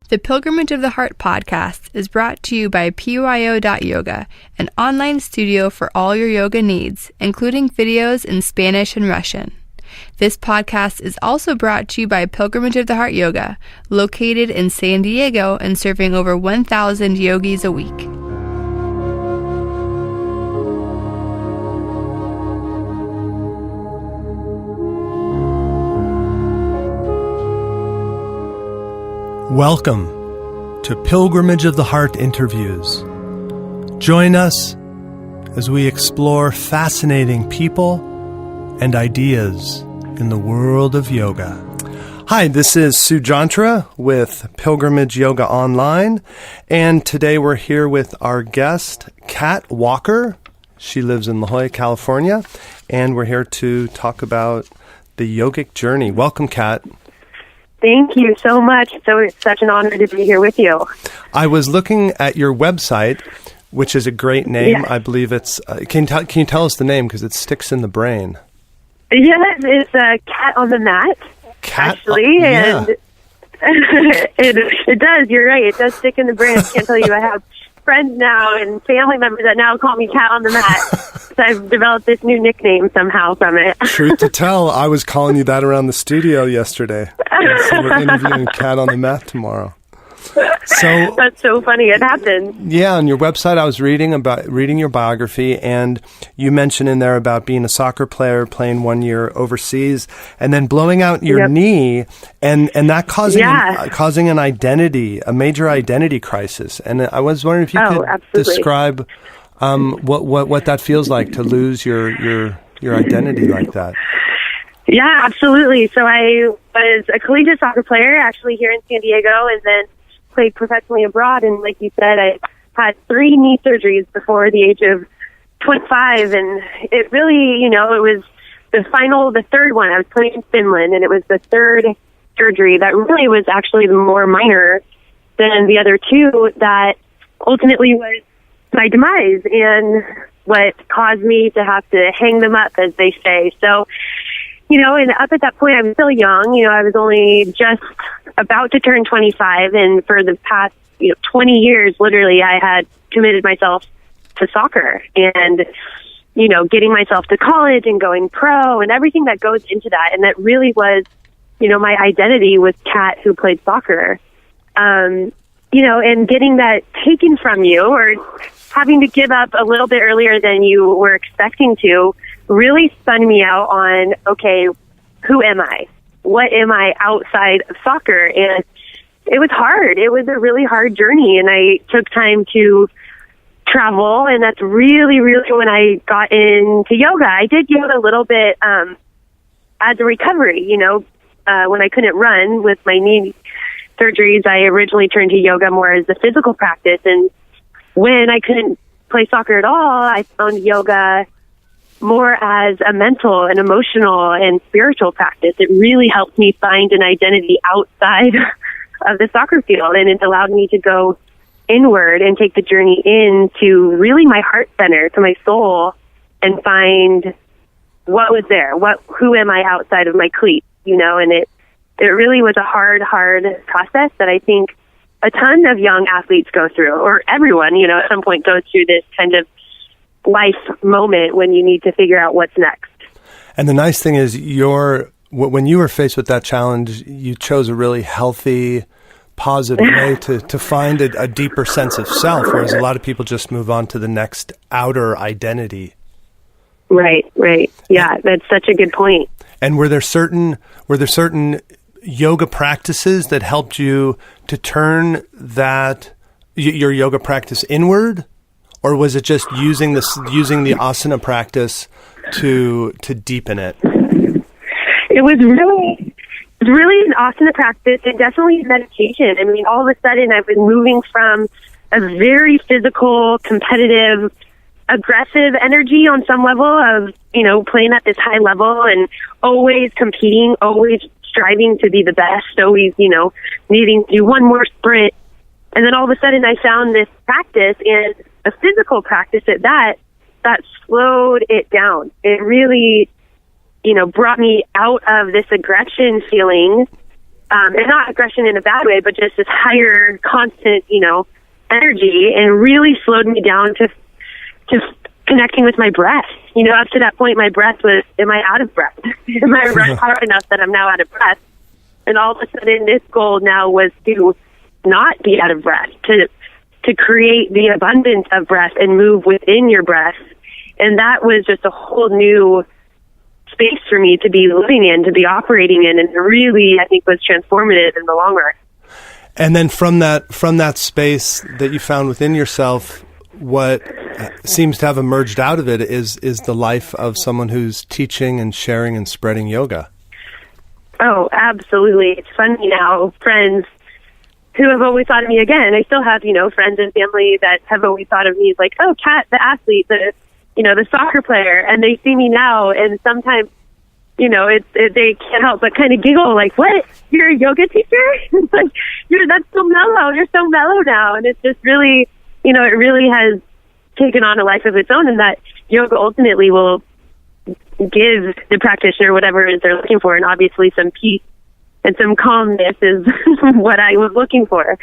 The Pilgrimage of the Heart podcast is brought to you by PYO.yoga, an online studio for all your yoga needs, including videos in Spanish and Russian. This podcast is also brought to you by Pilgrimage of the Heart Yoga, located in San Diego and serving over 1,000 yogis a week. Welcome to Pilgrimage of the Heart interviews. Join us as we explore fascinating people and ideas in the world of yoga. Hi, this is Sujantra with Pilgrimage Yoga Online, and today we're here with our guest, Kat Walker. She lives in La Jolla, California, and we're here to talk about the yogic journey. Welcome, Kat. Thank you so much. So it's such an honor to be here with you. I was looking at your website, which is a great name. Yeah. I believe it's... can you tell us the name, because it sticks in the brain? Yes, it's Cat on the Mat, actually. Yeah. And it does. You're right. It does stick in the brain. I can't tell you. I have friends now and family members that now call me Cat on the Mat. So I've developed this new nickname somehow from it. Truth to tell, I was calling you that around the studio yesterday. So we're interviewing Cat on the Mat tomorrow. So that's so funny. It happened. Yeah, on your website, I was reading your biography, and you mentioned in there about being a soccer player, playing 1 year overseas, and then blowing out your knee, and that causing a major identity crisis. And I was wondering if you could describe what that feels like to lose your identity like that. Yeah, absolutely. So I was a collegiate soccer player, actually here in San Diego, and then played professionally abroad. And like you said, I had 3 knee surgeries before the age of 25. And it really, it was the third one. I was playing in Finland, and it was the third surgery that really was actually more minor than the other 2 that ultimately was my demise and what caused me to have to hang them up, as they say. So, and up at that point, I was still young. I was only just about to turn 25. And for the past, 20 years, literally, I had committed myself to soccer and, getting myself to college and going pro and everything that goes into that. And that really was, my identity was Kat who played soccer. And getting that taken from you or having to give up a little bit earlier than you were expecting to really spun me out on, okay, who am I? What am I outside of soccer? And it was hard. It was a really hard journey, and I took time to travel, and that's really, really when I got into yoga. I did yoga a little bit as a recovery, when I couldn't run with my knee surgeries. I originally turned to yoga more as a physical practice, and when I couldn't play soccer at all, I found yoga more as a mental and emotional and spiritual practice. It really helped me find an identity outside of the soccer field, and it allowed me to go inward and take the journey into really my heart center, to my soul, and find what was there. Who am I outside of my cleats? And it really was a hard process that I think a ton of young athletes go through, or everyone, at some point goes through this kind of life moment when you need to figure out what's next. And the nice thing is when you were faced with that challenge, you chose a really healthy, positive way to find a deeper sense of self, whereas a lot of people just move on to the next outer identity. Right. Yeah, that's such a good point. And were there certain yoga practices that helped you to turn your yoga practice inward? Or was it just using the asana practice to deepen it? It was really an asana practice and definitely meditation. I mean, all of a sudden I was moving from a very physical, competitive, aggressive energy on some level of, playing at this high level and always competing, always striving to be the best, always, needing to do one more sprint. And then all of a sudden I found this practice, and a physical practice at that slowed it down. It really, brought me out of this aggression feeling and not aggression in a bad way, but just this higher, constant, energy, and really slowed me down to connecting with my breath. Up to that point, my breath was, am I out of breath? Am I running hard enough that I'm now out of breath? And all of a sudden, this goal now was to not be out of breath, to create the abundance of breath and move within your breath. And that was just a whole new space for me to be living in, to be operating in, and really, I think, was transformative in the long run. And then from that space that you found within yourself, what seems to have emerged out of it is the life of someone who's teaching and sharing and spreading yoga. Oh, absolutely. It's funny now, friends who have always thought of me, again, I still have, friends and family that have always thought of me as like, oh, Kat, the athlete, the soccer player, and they see me now, and sometimes, they can't help but kind of giggle, like, what? You're a yoga teacher? It's like, that's so mellow. You're so mellow now. And it's just really, it really has taken on a life of its own, and that yoga ultimately will give the practitioner whatever it is they're looking for, and obviously some peace and some calmness is what I was looking for.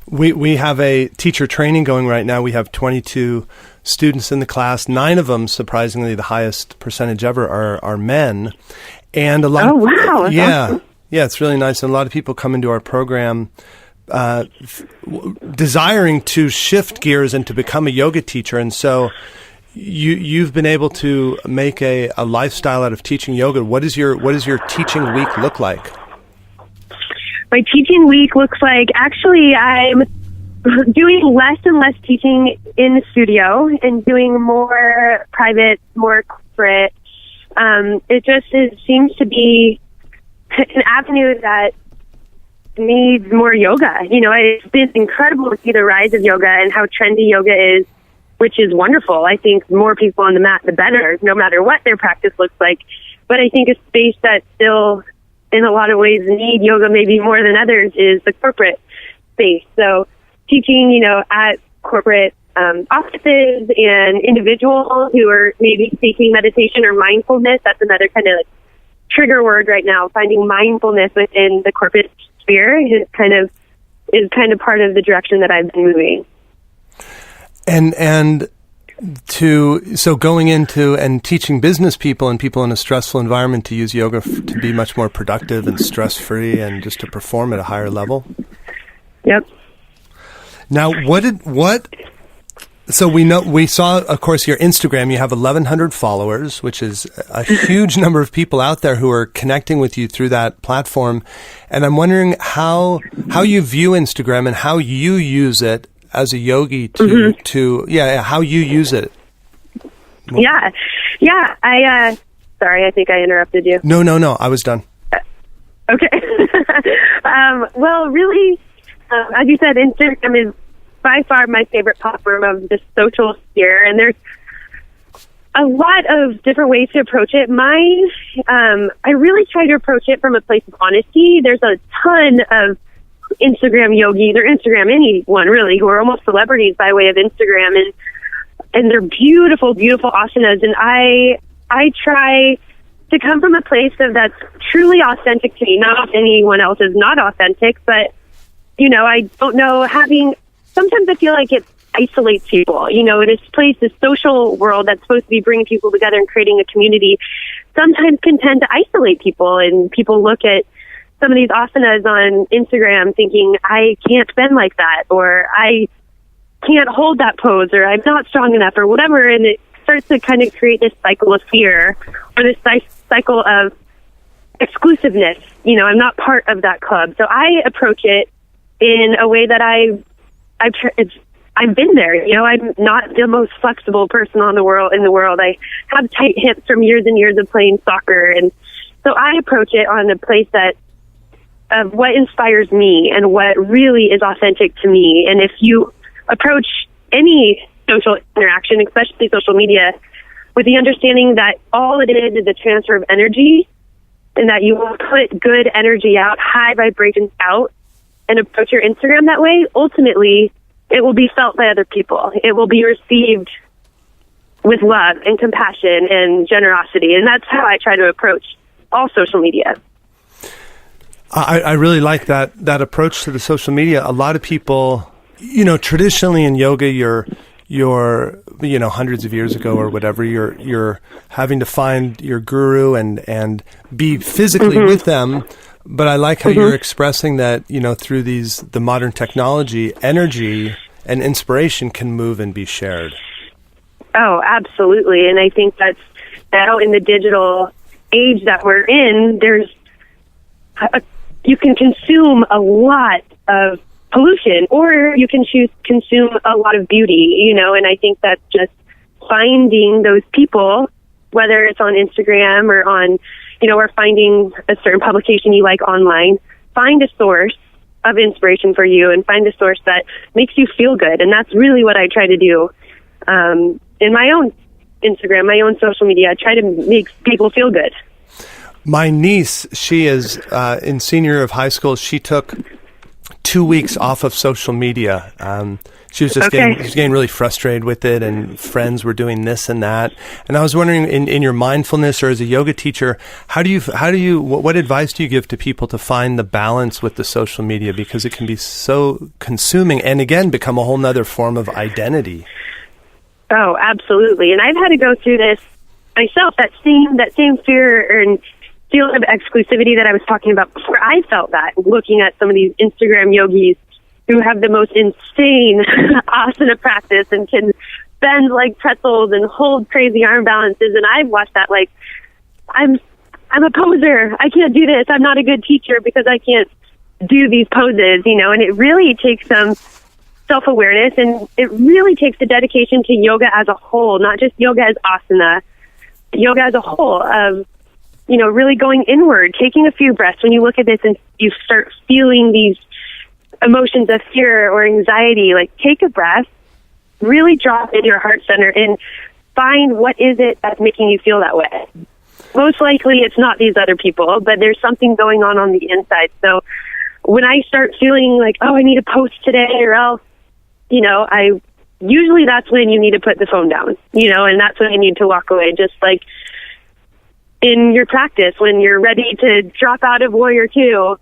We have a teacher training going right now. We have 22 students in the class. 9 of them, surprisingly, the highest percentage ever, are men. And a lot. Oh, wow. That's awesome. Yeah, it's really nice. And a lot of people come into our program desiring to shift gears and to become a yoga teacher. And so you've been able to make a lifestyle out of teaching yoga. What does your teaching week look like? My teaching week looks like, actually, I'm doing less and less teaching in the studio and doing more private, more corporate. It seems to be an avenue that needs more yoga. It's been incredible to see the rise of yoga and how trendy yoga is, which is wonderful. I think more people on the mat, the better, no matter what their practice looks like. But I think a space that still, in a lot of ways, need yoga maybe more than others is the corporate space. So teaching, at corporate offices and individuals who are maybe seeking meditation or mindfulness, that's another kind of trigger word right now. Finding mindfulness within the corporate sphere is kind of part of the direction that I've been moving. So going into and teaching business people and people in a stressful environment to use yoga to be much more productive and stress-free and just to perform at a higher level. Yep. Now, so we saw, of course, your Instagram. You have 1,100 followers, which is a huge number of people out there who are connecting with you through that platform. And I'm wondering how you view Instagram and how you use it as a yogi how you use it. Yeah. Sorry, I think I interrupted you. No, I was done. Okay. Well, really, as you said, Instagram is by far my favorite platform of the social sphere, and there's a lot of different ways to approach it. Mine, I really try to approach it from a place of honesty. There's a ton of Instagram yogis, or Instagram anyone really, who are almost celebrities by way of Instagram, and they're beautiful, beautiful asanas. And I try to come from a place that's truly authentic to me. Not anyone else is not authentic, but I don't know, sometimes I feel like it isolates people. This place, this social world that's supposed to be bringing people together and creating a community, sometimes can tend to isolate people, and people look at some of these asanas on Instagram thinking, I can't bend like that, or I can't hold that pose, or I'm not strong enough, or whatever. And it starts to kind of create this cycle of fear, or this cycle of exclusiveness. I'm not part of that club. So I approach it in a way that I've been there. I'm not the most flexible person in the world. I have tight hips from years and years of playing soccer. And so I approach it on a place of what inspires me and what really is authentic to me. And if you approach any social interaction, especially social media, with the understanding that all it is a transfer of energy, and that you will put good energy out, high vibrations out, and approach your Instagram that way, ultimately, it will be felt by other people. It will be received with love and compassion and generosity. And that's how I try to approach all social media. I really like that approach to the social media. A lot of people, traditionally in yoga, you're hundreds of years ago or whatever, you're having to find your guru and be physically with them. But I like how you're expressing that, through the modern technology, energy and inspiration can move and be shared. Oh, absolutely. And I think that's now in the digital age that we're in, you can consume a lot of pollution, or you can consume a lot of beauty, and I think that's just finding those people, whether it's on Instagram or on, or finding a certain publication you like online, find a source of inspiration for you and find a source that makes you feel good. And that's really what I try to do in my own Instagram, my own social media. I try to make people feel good. My niece, she is in senior year of high school. She took 2 weeks off of social media. She was just getting really frustrated with it, and friends were doing this and that. And I was wondering, in your mindfulness or as a yoga teacher, what advice do you give to people to find the balance with the social media, because it can be so consuming and again become a whole nother form of identity? Oh, absolutely. And I've had to go through this myself. That same fear and feeling of exclusivity that I was talking about before. I felt that looking at some of these Instagram yogis who have the most insane asana practice and can bend like pretzels and hold crazy arm balances. And I've watched that like, I'm a poser. I can't do this. I'm not a good teacher because I can't do these poses, and it really takes some self-awareness, and it really takes the dedication to yoga as a whole, not just yoga as asana, yoga as a whole of, really going inward, taking a few breaths. When you look at this and you start feeling these emotions of fear or anxiety, like take a breath, really drop into your heart center and find what is it that's making you feel that way. Most likely it's not these other people, but there's something going on the inside. So when I start feeling like, oh, I need to post today or else, usually that's when you need to put the phone down, and that's when you need to walk away. Just like in your practice, when you're ready to drop out of Warrior 2,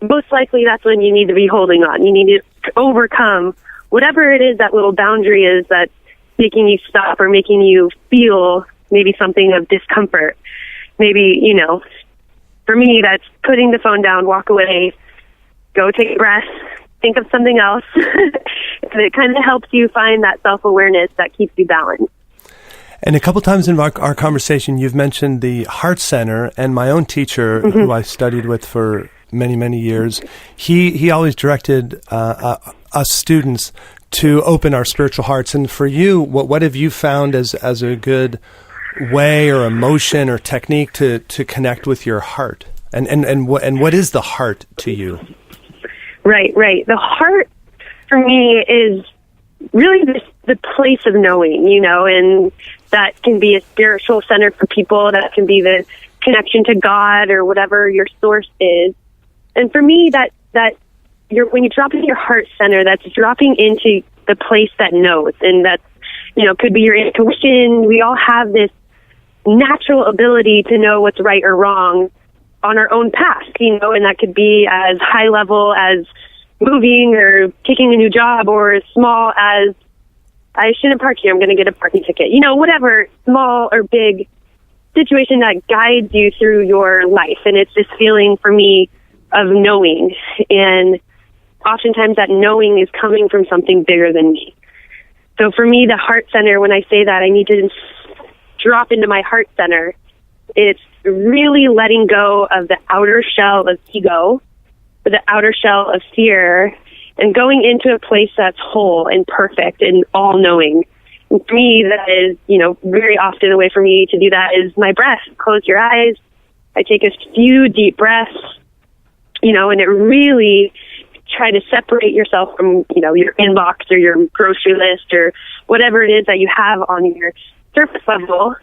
most likely that's when you need to be holding on. You need to overcome whatever it is, that little boundary is that's making you stop or making you feel maybe something of discomfort. Maybe, for me, that's putting the phone down, walk away, go take a breath, think of something else. It kind of helps you find that self-awareness that keeps you balanced. And a couple times in our conversation, you've mentioned the heart center, and my own teacher, who I studied with for many, many years, he always directed us students to open our spiritual hearts. And for you, what have you found as a good way or emotion or technique to connect with your heart? And what is the heart to you? Right. The heart for me is really the place of knowing, and that can be a spiritual center for people. That can be the connection to God or whatever your source is. And for me, that when you drop into your heart center, that's dropping into the place that knows, and that's, could be your intuition. We all have this natural ability to know what's right or wrong on our own path, and that could be as high level as moving or taking a new job, or as small as I shouldn't park here, I'm going to get a parking ticket. Whatever small or big situation that guides you through your life. And it's this feeling for me of knowing. And oftentimes that knowing is coming from something bigger than me. So for me, the heart center, when I say that, I need to drop into my heart center. It's really letting go of the outer shell of ego, the outer shell of fear, and going into a place that's whole and perfect and all-knowing. And for me, that is, very often a way for me to do that is my breath. Close your eyes. I take a few deep breaths, and it really try to separate yourself from, your inbox or your grocery list or whatever it is that you have on your surface level.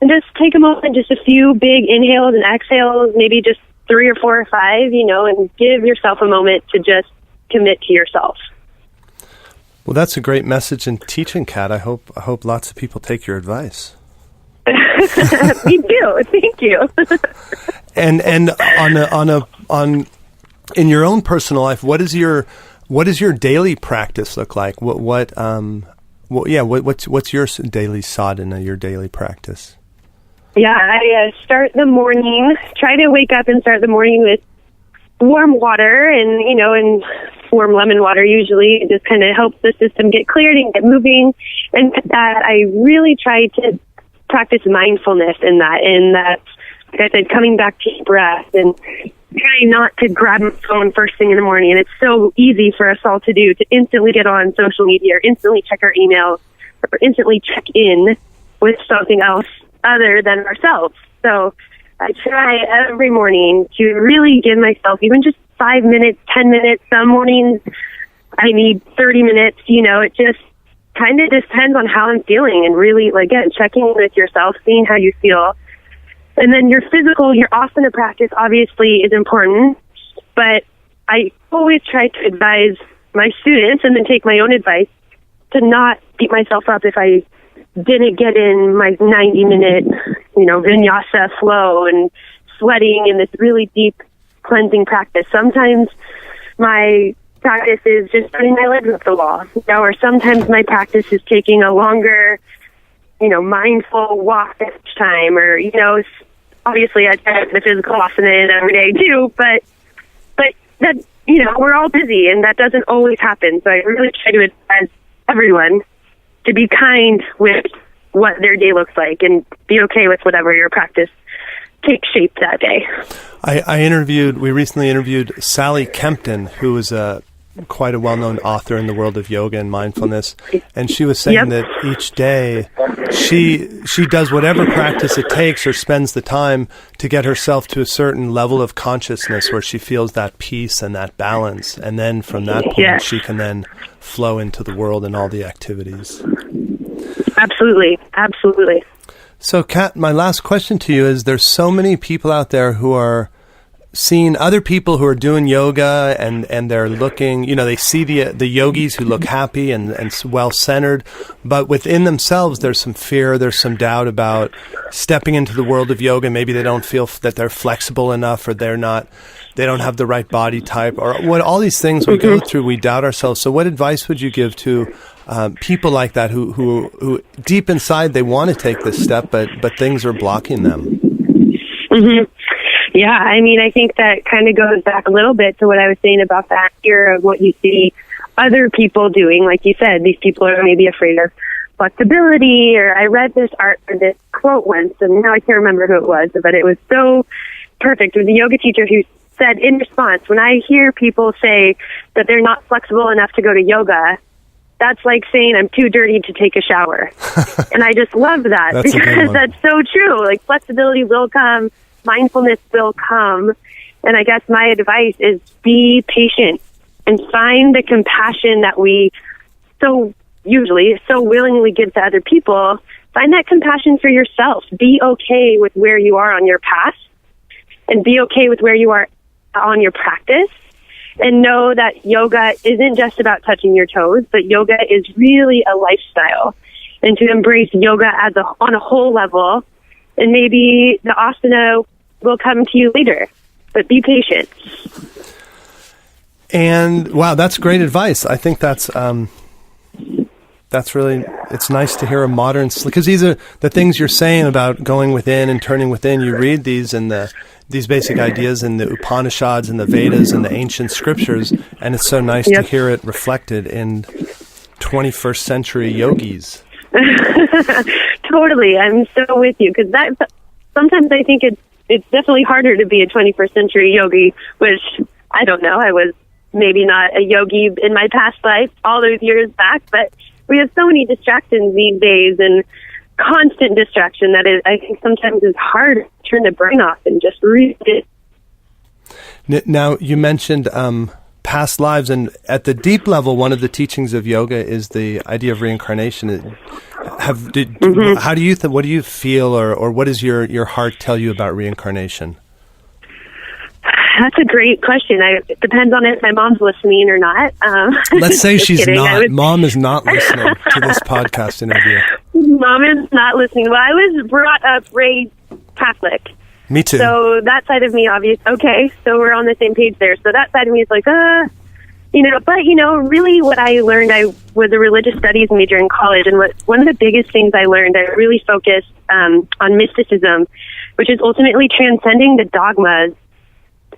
And just take a moment, just a few big inhales and exhales, maybe just 3 or 4 or 5, and give yourself a moment to just commit to yourself. Well, that's a great message and teaching, Kat. I hope lots of people take your advice. Me too. Thank you. And on in your own personal life, what does your daily practice look like? What's your daily sadhana, your daily practice? Yeah, I start the morning, try to wake up and start the morning with warm water and warm lemon water usually. It just kind of helps the system get cleared and get moving. And that I really try to practice mindfulness in that. And that, like I said, coming back to your breath and trying not to grab my phone first thing in the morning. And it's so easy for us all to do, to instantly get on social media or instantly check our emails or instantly check in with something else other than ourselves. So I try every morning to really give myself even just 5 minutes, 10 minutes. Some mornings I need 30 minutes. It just kind of depends on how I'm feeling, and really, again, checking in with yourself, seeing how you feel. And then your asana practice obviously is important, but I always try to advise my students and then take my own advice to not beat myself up if I didn't get in my 90-minute, vinyasa flow and sweating in this really deep cleansing practice. Sometimes my practice is just putting my legs up the wall, or sometimes my practice is taking a longer, mindful walk each time, or, obviously I try the physical asana in every day too, but that, we're all busy and that doesn't always happen. So I really try to advise everyone to be kind with what their day looks like and be okay with whatever your practice takes shape that day. We recently interviewed Sally Kempton, who is quite a well-known author in the world of yoga and mindfulness, and she was saying that each day she does whatever practice it takes or spends the time to get herself to a certain level of consciousness where she feels that peace and that balance, and then from that point she can then flow into the world and all the activities. Absolutely. So, Kat, my last question to you is, there's so many people out there who are seeing other people who are doing yoga and they're looking, they see the yogis who look happy and well-centered, but within themselves there's some fear, there's some doubt about stepping into the world of yoga. Maybe they don't feel that they're flexible enough, or they don't have the right body type, or what, all these things we go through, we doubt ourselves. So what advice would you give to people like that who deep inside they want to take this step, but things are blocking them? Mm-hmm. Yeah, I think that kind of goes back a little bit to what I was saying about that fear of what you see other people doing. Like you said, these people are maybe afraid of flexibility, or I read this quote once, and now I can't remember who it was, but it was so perfect. It was a yoga teacher who said in response, when I hear people say that they're not flexible enough to go to yoga, that's like saying I'm too dirty to take a shower. And I just love that because that's so true. Like, flexibility will come, mindfulness will come. And I guess my advice is be patient and find the compassion that we so willingly give to other people. Find that compassion for yourself. Be okay with where you are on your path, and be okay with where you are on your practice. And know that yoga isn't just about touching your toes, but yoga is really a lifestyle. And to embrace yoga on a whole level, and maybe the asana will come to you later, but be patient. And wow, that's great advice. I think that's really, it's nice to hear a modern, because these are the things you're saying about going within and turning within. You read these in these basic ideas in the Upanishads and the Vedas and the ancient scriptures, and it's so nice to hear it reflected in 21st century yogis. Totally, I'm so with you, because sometimes I think it's definitely harder to be a 21st century yogi, which I don't know. I was maybe not a yogi in my past life all those years back, but we have so many distractions these days, and constant distraction that I think sometimes is hard to turn the brain off and just read it. Now, you mentioned past lives, and at the deep level, one of the teachings of yoga is the idea of reincarnation. How do you what do you feel, or what does your heart tell you about reincarnation? That's a great question. It depends on if my mom's listening or not. Let's say she's kidding. Not. Mom is not listening to this podcast interview. Mom is not listening. Well, I was raised Catholic. Me too. So that side of me, obviously, okay, so we're on the same page there. So that side of me is like, really what I learned, I was a religious studies major in college, and one of the biggest things I learned, I really focused on mysticism, which is ultimately transcending the dogmas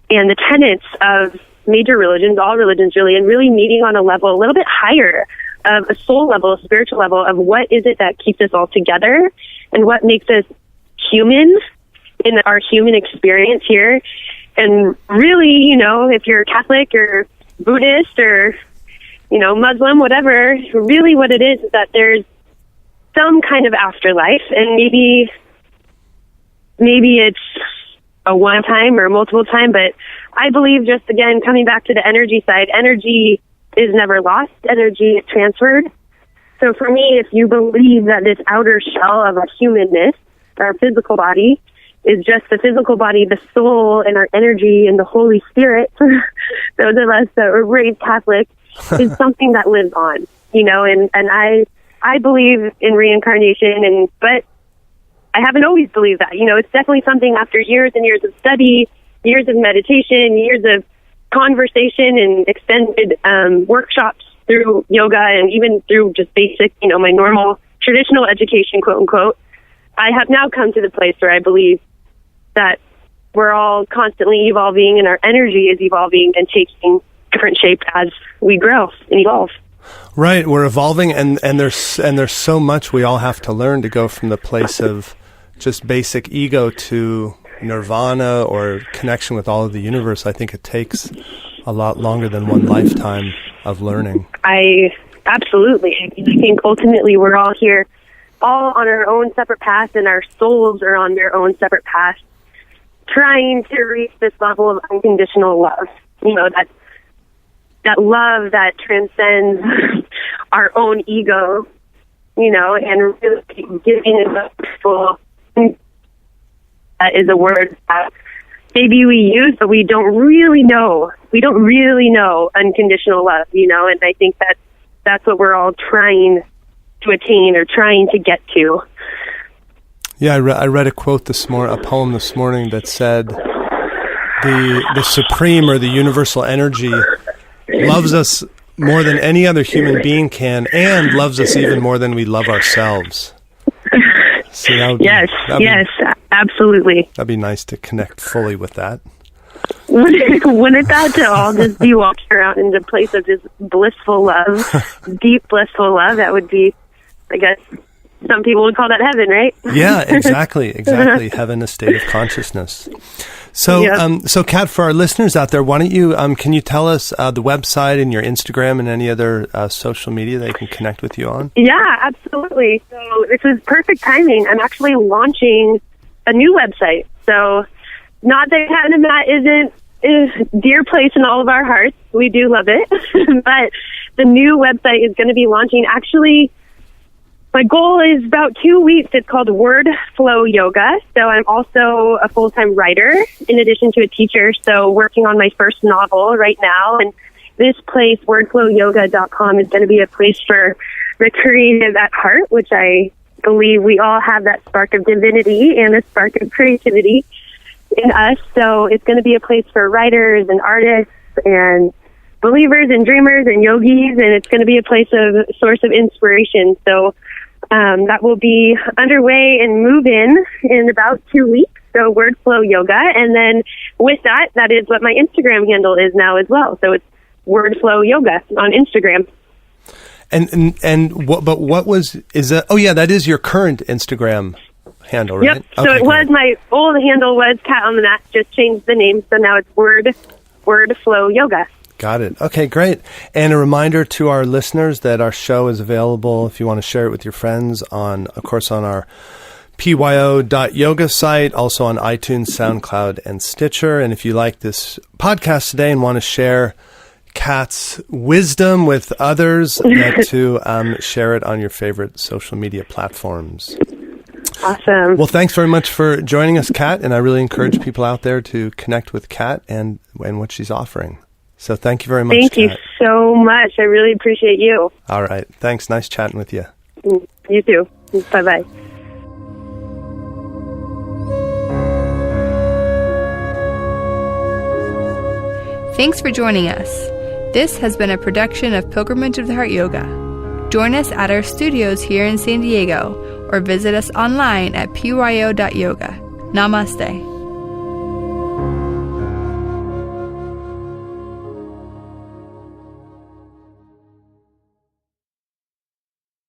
and the tenets of major religions, all religions really, and really meeting on a level a little bit higher, of a soul level, a spiritual level, of what is it that keeps us all together and what makes us human in our human experience here. And really, if you're Catholic or Buddhist or, Muslim, whatever, really what it is that there's some kind of afterlife, and maybe it's a one time or multiple time, but I believe, just again, coming back to the energy side, energy is never lost, energy is transferred. So for me, if you believe that this outer shell of our humanness, our physical body, is just the physical body, the soul and our energy and the Holy Spirit, those of us that were raised Catholic, is something that lives on, and I believe in reincarnation, but I haven't always believed that. It's definitely something after years and years of study, years of meditation, years of conversation and extended workshops through yoga, and even through just basic, my normal traditional education, quote unquote. I have now come to the place where I believe that we're all constantly evolving, and our energy is evolving and taking different shape as we grow and evolve. Right, we're evolving, and there's so much we all have to learn to go from the place of just basic ego to nirvana or connection with all of the universe. I think it takes a lot longer than one lifetime of learning. Absolutely. I think ultimately we're all here, all on our own separate paths, and our souls are on their own separate paths, trying to reach this level of unconditional love. That love that transcends our own ego, and really giving it a full. That is a word that maybe we use, but we don't really know. We don't really know unconditional love, and I think that's what we're all trying to attain or trying to get to. Yeah, I read a quote a poem this morning that said, the supreme or the universal energy loves us more than any other human being can, and loves us even more than we love ourselves. So yes, absolutely. That'd be nice to connect fully with that. Wouldn't that to all just be walking around in the place of just blissful love, deep blissful love? That would be, I guess, some people would call that heaven, right? Yeah, exactly. Heaven, a state of consciousness. So, yep. So Kat, for our listeners out there, why don't you, can you tell us the website and your Instagram and any other social media they can connect with you on? Yeah, absolutely. So this is perfect timing. I'm actually launching a new website. So not that Kat and Matt isn't a dear place in all of our hearts. We do love it. But the new website is going to be launching. Actually, my goal is about 2 weeks. It's called Word Flow Yoga. So I'm also a full-time writer in addition to a teacher. So working on my first novel right now. And this place, wordflowyoga.com, is going to be a place for the creative at heart, which I believe we all have that spark of divinity and a spark of creativity in us. So it's going to be a place for writers and artists and believers and dreamers and yogis. And it's going to be a place of source of inspiration. So that will be underway and move in about 2 weeks. So Word Flow Yoga. And then with that, that is what my Instagram handle is now as well. So it's Word Flow Yoga on Instagram. And what is that? Oh yeah, that is your current Instagram handle, right? Yep. So it was, my old handle was Cat on the Mat, just changed the name. So now it's Word Flow Yoga. Got it. Okay, great. And a reminder to our listeners that our show is available if you want to share it with your friends on our pyo.yoga site, also on iTunes, SoundCloud, and Stitcher. And if you like this podcast today and want to share Kat's wisdom with others, get to share it on your favorite social media platforms. Awesome. Well, thanks very much for joining us, Kat. And I really encourage people out there to connect with Kat and what she's offering. So thank you very much, Thank you Kat. so much. I really appreciate you. All right. Thanks. Nice chatting with you. You too. Bye-bye. Thanks for joining us. This has been a production of Pilgrimage of the Heart Yoga. Join us at our studios here in San Diego or visit us online at pyo.yoga. Namaste.